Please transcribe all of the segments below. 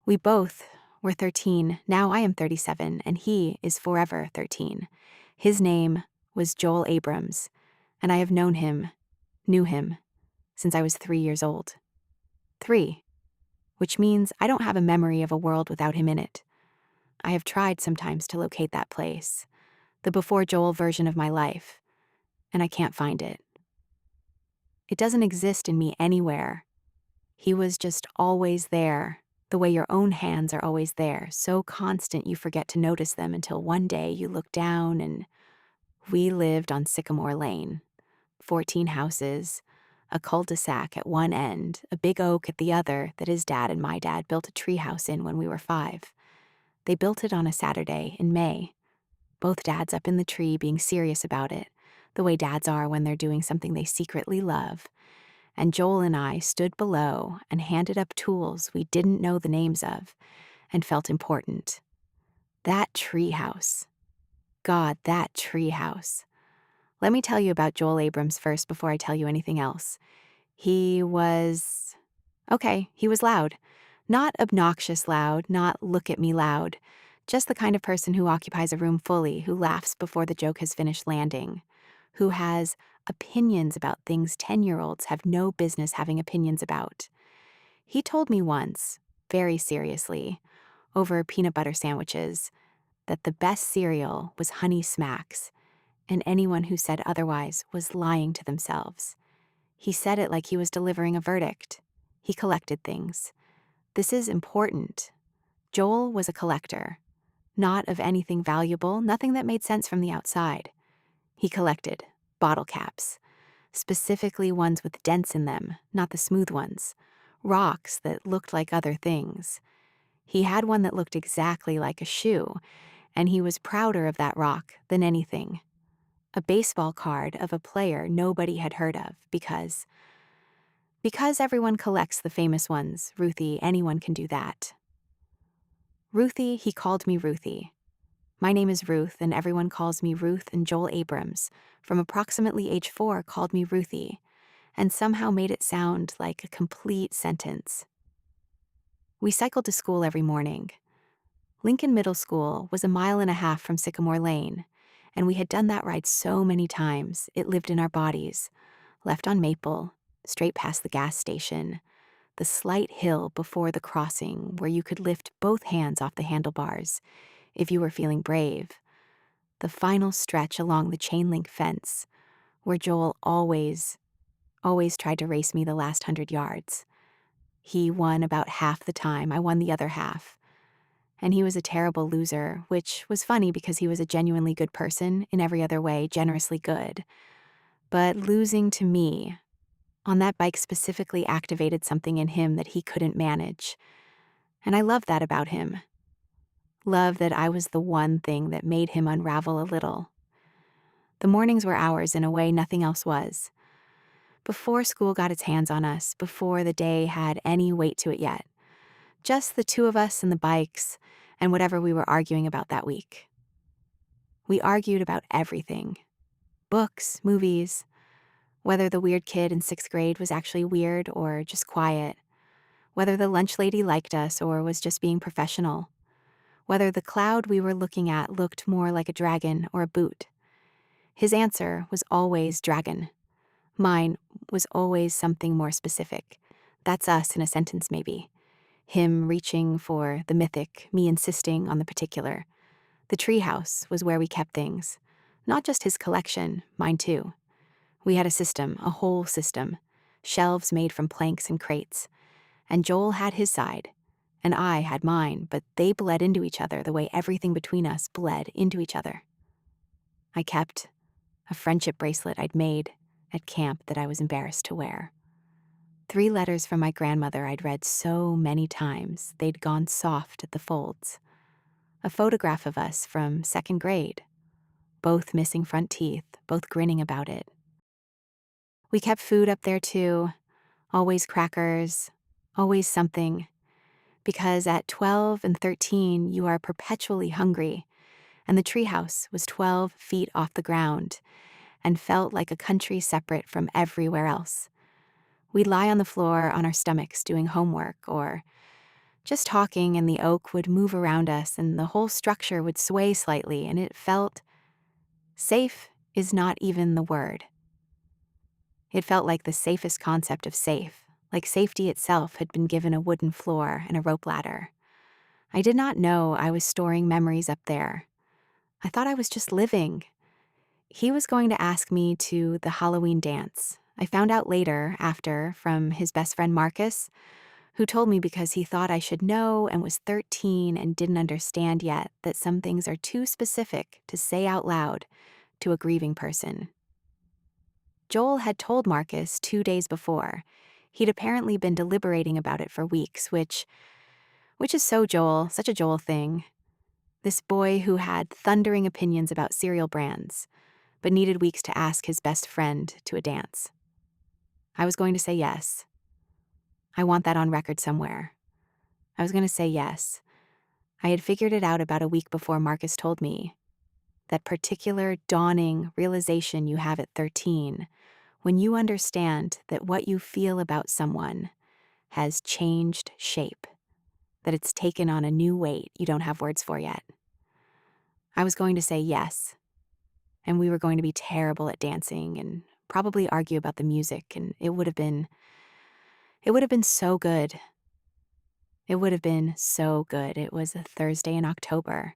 We both were 13. Now I am 37, and he is forever 13. His name was Joel Abrams, and I have knew him, since I was 3 years old. 3, which means I don't have a memory of a world without him in it. I have tried sometimes to locate that place, the before Joel version of my life, and I can't find it. It doesn't exist in me anywhere. He was just always there, the way your own hands are always there, so constant you forget to notice them until one day you look down and we lived on Sycamore Lane. 14 houses, a cul-de-sac at one end, a big oak at the other that his dad and my dad built a treehouse in when we were 5. They built it on a Saturday in May. Both dads up in the tree being serious about it, the way dads are when they're doing something they secretly love. And Joel and I stood below and handed up tools we didn't know the names of and felt important. That treehouse. God, that treehouse. Let me tell you about Joel Abrams first before I tell you anything else. He was loud. Not obnoxious loud, not look at me loud. Just the kind of person who occupies a room fully, who laughs before the joke has finished landing, who has opinions about things 10-year-olds have no business having opinions about. He told me once, very seriously, over peanut butter sandwiches, that the best cereal was Honey Smacks, and anyone who said otherwise was lying to themselves. He said it like he was delivering a verdict. He collected things. This is important. Joel was a collector. Not of anything valuable, nothing that made sense from the outside. He collected bottle caps, specifically ones with dents in them, not the smooth ones. Rocks that looked like other things. He had one that looked exactly like a shoe, and he was prouder of that rock than anything. A baseball card of a player nobody had heard of because everyone collects the famous ones. Ruthie, anyone can do that. Ruthie, he called me Ruthie. My name is Ruth, and everyone calls me Ruth, and Joel Abrams, from approximately age 4, called me Ruthie, and somehow made it sound like a complete sentence. We cycled to school every morning. Lincoln Middle School was 1.5 miles from Sycamore Lane, and we had done that ride so many times it lived in our bodies, left on Maple, straight past the gas station, the slight hill before the crossing where you could lift both hands off the handlebars if you were feeling brave, the final stretch along the chain link fence where Joel always tried to race me the last 100 yards. He won about half the time, I won the other half. And he was a terrible loser, which was funny because he was a genuinely good person in every other way, generously good. But losing to me on that bike specifically activated something in him that he couldn't manage. And I love that about him. Love that I was the one thing that made him unravel a little. The mornings were ours in a way nothing else was. Before school got its hands on us, before the day had any weight to it yet. Just the two of us and the bikes and whatever we were arguing about that week. We argued about everything. Books, movies, whether the weird kid in 6th grade was actually weird or just quiet, whether the lunch lady liked us or was just being professional, whether the cloud we were looking at looked more like a dragon or a boot. His answer was always dragon. Mine was always something more specific. That's us in a sentence maybe. Him reaching for the mythic, me insisting on the particular. The treehouse was where we kept things. Not just his collection, mine too. We had a system, a whole system. Shelves made from planks and crates. And Joel had his side, and I had mine, but they bled into each other the way everything between us bled into each other. I kept a friendship bracelet I'd made at camp that I was embarrassed to wear. 3 letters from my grandmother I'd read so many times they'd gone soft at the folds. A photograph of us from 2nd grade, both missing front teeth, both grinning about it. We kept food up there too, always crackers, always something, because at 12 and 13 you are perpetually hungry, and the treehouse was 12 feet off the ground and felt like a country separate from everywhere else. We'd lie on the floor on our stomachs doing homework or Just talking, and the oak would move around us, and the whole structure would sway slightly, and it felt safe is not even the word. It felt like the safest concept of safe, like safety itself had been given a wooden floor and a rope ladder. I did not know I was storing memories up there. I thought I was just living. He was going to ask me to the Halloween dance. I found out later, after, from his best friend Marcus, who told me because he thought I should know and was 13 and didn't understand yet that some things are too specific to say out loud to a grieving person. Joel had told Marcus 2 days before. He'd apparently been deliberating about it for weeks, which is so Joel, such a Joel thing. This boy who had thundering opinions about cereal brands, but needed weeks to ask his best friend to a dance. I was going to say yes. I want that on record somewhere. I was going to say yes. I had figured it out about a week before Marcus told me. That particular dawning realization you have at 13, when you understand that what you feel about someone has changed shape, that it's taken on a new weight you don't have words for yet. I was going to say yes, and we were going to be terrible at dancing and probably argue about the music, and it would have been so good. It would have been so good. It was a Thursday in October,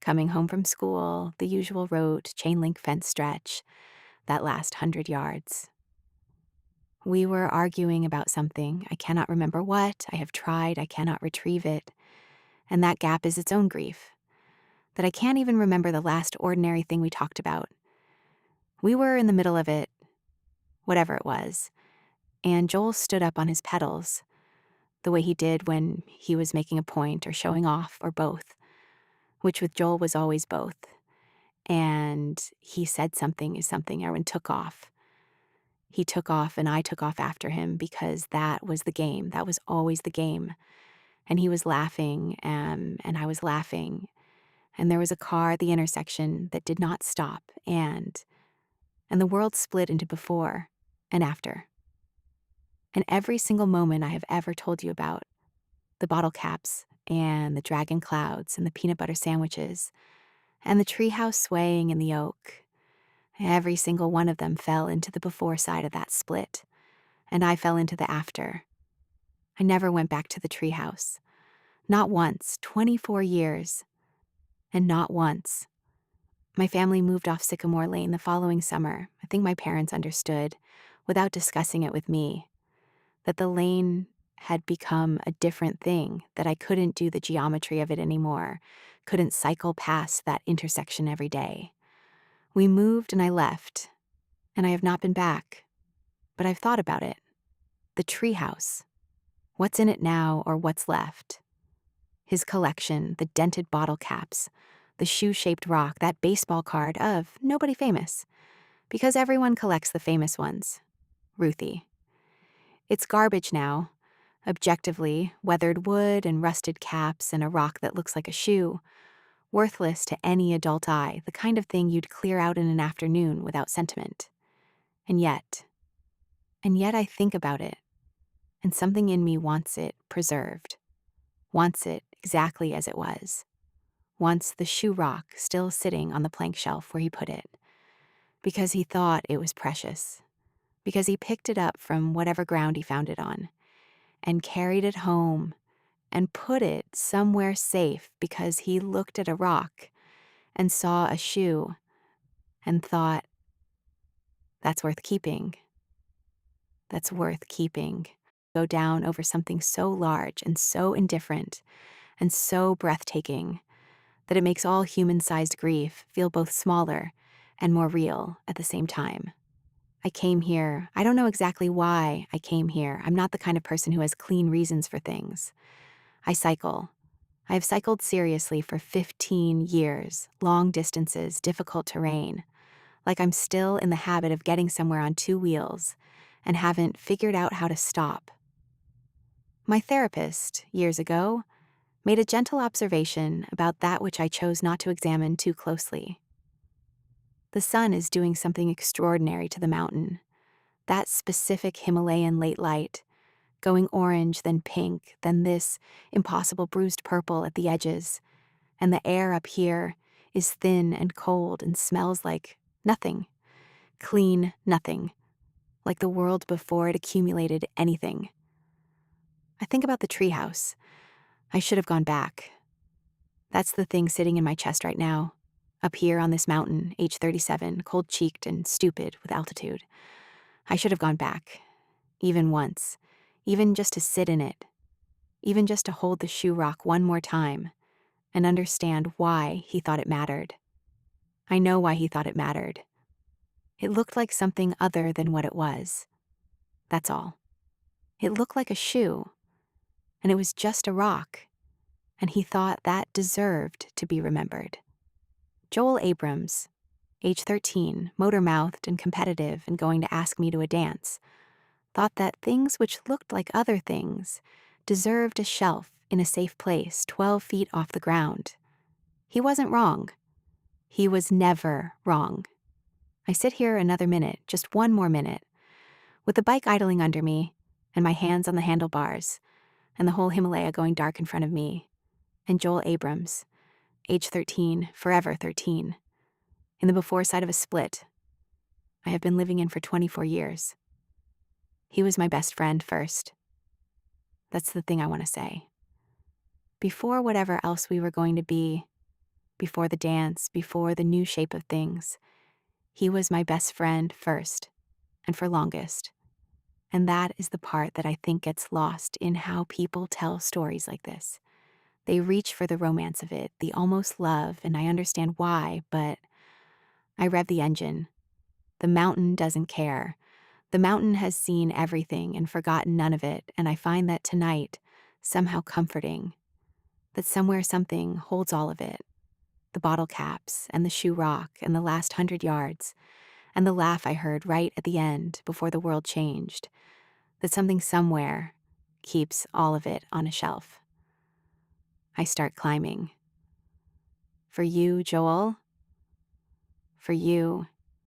coming home from school, the usual road, chain link fence stretch, that last 100 yards. We were arguing about something. I cannot remember what. I have tried. I cannot retrieve it. And that gap is its own grief. That I can't even remember the last ordinary thing we talked about. We were in the middle of it, whatever it was, and Joel stood up on his pedals, the way he did when he was making a point or showing off or both, which with Joel was always both. And he said something is something. Erwin took off. He took off and I took off after him because that was the game. That was always the game. And he was laughing, and I was laughing. And there was a car at the intersection that did not stop, and the world split into before and after. And every single moment I have ever told you about, the bottle caps and the dragon clouds and the peanut butter sandwiches and the treehouse swaying in the oak, every single one of them fell into the before side of that split, and I fell into the after. I never went back to the treehouse. Not once, 24 years. And not once. My family moved off Sycamore Lane the following summer. I think my parents understood, without discussing it with me, that the lane had become a different thing, that I couldn't do the geometry of it anymore, couldn't cycle past that intersection every day. We moved and I left, and I have not been back. But I've thought about it. The treehouse. What's in it now, or what's left? His collection, the dented bottle caps, the shoe-shaped rock, that baseball card of nobody famous, because everyone collects the famous ones. Ruthie. It's garbage now. Objectively, weathered wood and rusted caps and a rock that looks like a shoe. Worthless to any adult eye, the kind of thing you'd clear out in an afternoon without sentiment. And yet I think about it, and something in me wants it preserved. Wants it exactly as it was. Wants the shoe rock still sitting on the plank shelf where he put it. Because he thought it was precious. Because he picked it up from whatever ground he found it on, and carried it home, and put it somewhere safe because he looked at a rock and saw a shoe and thought, that's worth keeping. That's worth keeping. Go down over something so large and so indifferent and so breathtaking that it makes all human-sized grief feel both smaller and more real at the same time. I came here. I don't know exactly why I came here. I'm not the kind of person who has clean reasons for things. I cycle. I have cycled seriously for 15 years, long distances, difficult terrain, like I'm still in the habit of getting somewhere on 2 wheels and haven't figured out how to stop. My therapist, years ago, made a gentle observation about that which I chose not to examine too closely. The sun is doing something extraordinary to the mountain. That specific Himalayan late light, going orange, then pink, then this impossible bruised purple at the edges. And the air up here is thin and cold and smells like nothing. Clean nothing. Like the world before it accumulated anything. I think about the treehouse. I should have gone back. That's the thing sitting in my chest right now. Up here on this mountain, age 37, cold-cheeked and stupid with altitude. I should have gone back. Even once. Even just to sit in it. Even just to hold the shoe rock one more time. And understand why he thought it mattered. I know why he thought it mattered. It looked like something other than what it was. That's all. It looked like a shoe. And it was just a rock. And he thought that deserved to be remembered. Joel Abrams, age 13, motor-mouthed and competitive and going to ask me to a dance, thought that things which looked like other things deserved a shelf in a safe place 12 feet off the ground. He wasn't wrong. He was never wrong. I sit here another minute, just one more minute, with the bike idling under me and my hands on the handlebars and the whole Himalaya going dark in front of me, and Joel Abrams, age 13, forever 13, in the before side of a split I have been living in for 24 years. He was my best friend first. That's the thing I want to say. Before whatever else we were going to be, before the dance, before the new shape of things, he was my best friend first, and for longest. And that is the part that I think gets lost in how people tell stories like this. They reach for the romance of it, the almost love, and I understand why, but I rev the engine. The mountain doesn't care. The mountain has seen everything and forgotten none of it, and I find that tonight, somehow comforting, that somewhere something holds all of it. The bottle caps, and the shoe rock, and the last 100 yards, and the laugh I heard right at the end before the world changed, that something somewhere keeps all of it on a shelf. I start climbing. For you, Joel. For you,